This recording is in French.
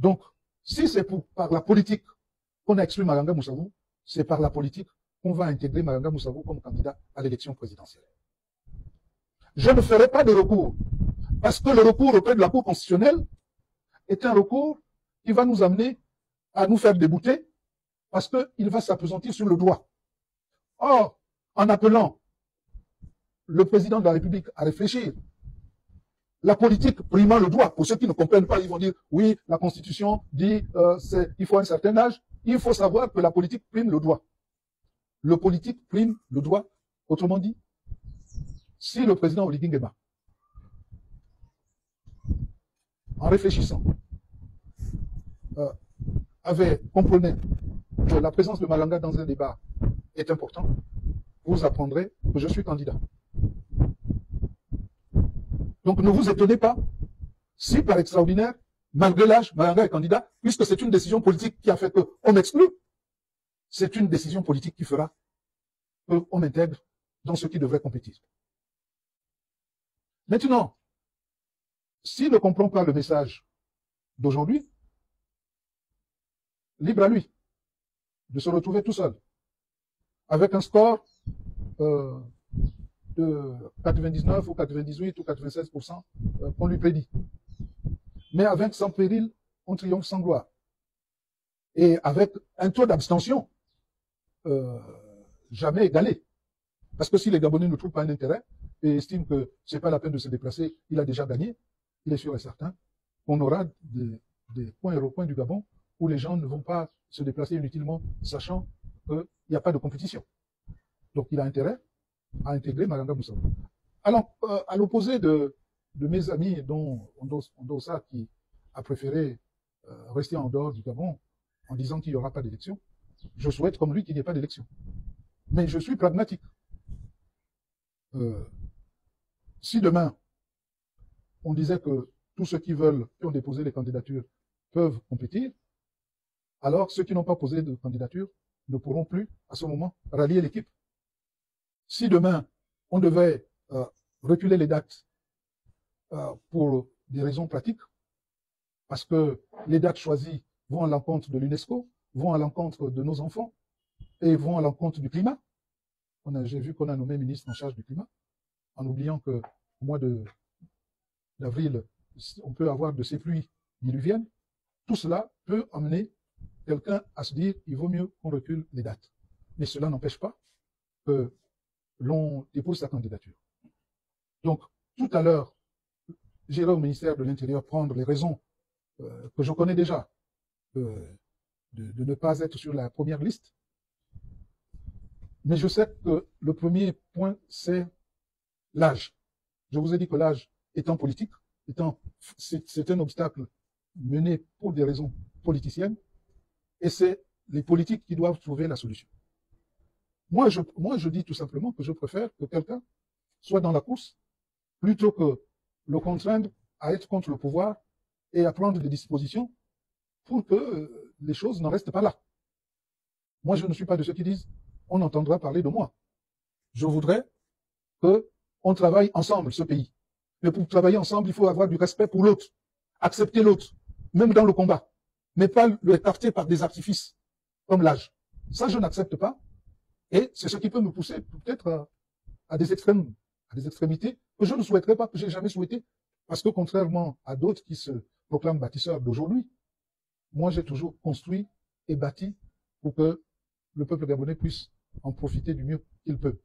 Donc, si c'est par la politique qu'on a exclu Maganga Moussavou, c'est par la politique qu'on va intégrer Maganga Moussavou comme candidat à l'élection présidentielle. Je ne ferai pas de recours, parce que le recours auprès de la Cour constitutionnelle est un recours qui va nous amener à nous faire débouter, parce qu'il va s'appesantir sur le droit. Or, en appelant le président de la République à réfléchir, la politique primant le droit, pour ceux qui ne comprennent pas, ils vont dire, oui, la Constitution dit il faut un certain âge. Il faut savoir que la politique prime le droit. Le politique prime le droit. Autrement dit, si le président Oligui Nguema, en réfléchissant, comprenait que la présence de Malanga dans un débat est importante, vous apprendrez que je suis candidat. Donc ne vous étonnez pas si, par extraordinaire, malgré l'âge, Malanga est candidat, puisque c'est une décision politique qui a fait qu'on m'exclut. C'est une décision politique qui fera qu'on m'intègre dans ceux qui devraient compétir. Maintenant, s'il ne comprend pas le message d'aujourd'hui, libre à lui de se retrouver tout seul, avec un score de 99 ou 98 ou 96% qu'on lui prédit. Mais avec sans péril, on triomphe sans gloire. Et avec un taux d'abstention jamais égalé. Parce que si les Gabonais ne trouvent pas un intérêt et estiment que ce n'est pas la peine de se déplacer, il a déjà gagné, il est sûr et certain qu'on aura des coins et recoins du Gabon où les gens ne vont pas se déplacer inutilement, sachant qu'il n'y a pas de compétition. Donc il a intérêt à intégrer Maganga Moussavou. Alors, à l'opposé de mes amis, dont Ondosa qui a préféré rester en dehors du Gabon en disant qu'il n'y aura pas d'élection, je souhaite comme lui qu'il n'y ait pas d'élection. Mais je suis pragmatique. Si demain, on disait que tous ceux qui veulent, qui ont déposé les candidatures, peuvent compétir, alors ceux qui n'ont pas posé de candidature ne pourront plus, à ce moment, rallier l'équipe. Si demain, on devait reculer les dates pour des raisons pratiques, parce que les dates choisies vont à l'encontre de l'UNESCO, vont à l'encontre de nos enfants, et vont à l'encontre du climat. J'ai vu qu'on a nommé ministre en charge du climat, en oubliant qu'au mois d'avril, on peut avoir de ces pluies diluviennes. Tout cela peut amener quelqu'un à se dire qu'il vaut mieux qu'on recule les dates. Mais cela n'empêche pas que l'on dépose sa candidature. Donc, tout à l'heure, j'irai au ministère de l'Intérieur prendre les raisons que je connais déjà de ne pas être sur la première liste. Mais je sais que le premier point, c'est l'âge. Je vous ai dit que l'âge étant politique, c'est un obstacle mené pour des raisons politiciennes, et c'est les politiques qui doivent trouver la solution. Moi, je dis tout simplement que je préfère que quelqu'un soit dans la course plutôt que le contraindre à être contre le pouvoir et à prendre des dispositions pour que les choses n'en restent pas là. Moi, je ne suis pas de ceux qui disent on entendra parler de moi. Je voudrais qu'on travaille ensemble, ce pays. Mais pour travailler ensemble, il faut avoir du respect pour l'autre, accepter l'autre, même dans le combat, mais pas le écarter par des artifices, comme l'âge. Ça, je n'accepte pas. Et c'est ce qui peut me pousser peut-être à des extrêmes, à des extrémités que je ne souhaiterais pas, que je n'ai jamais souhaité. Parce que contrairement à d'autres qui se proclament bâtisseurs d'aujourd'hui, moi j'ai toujours construit et bâti pour que le peuple gabonais puisse en profiter du mieux qu'il peut.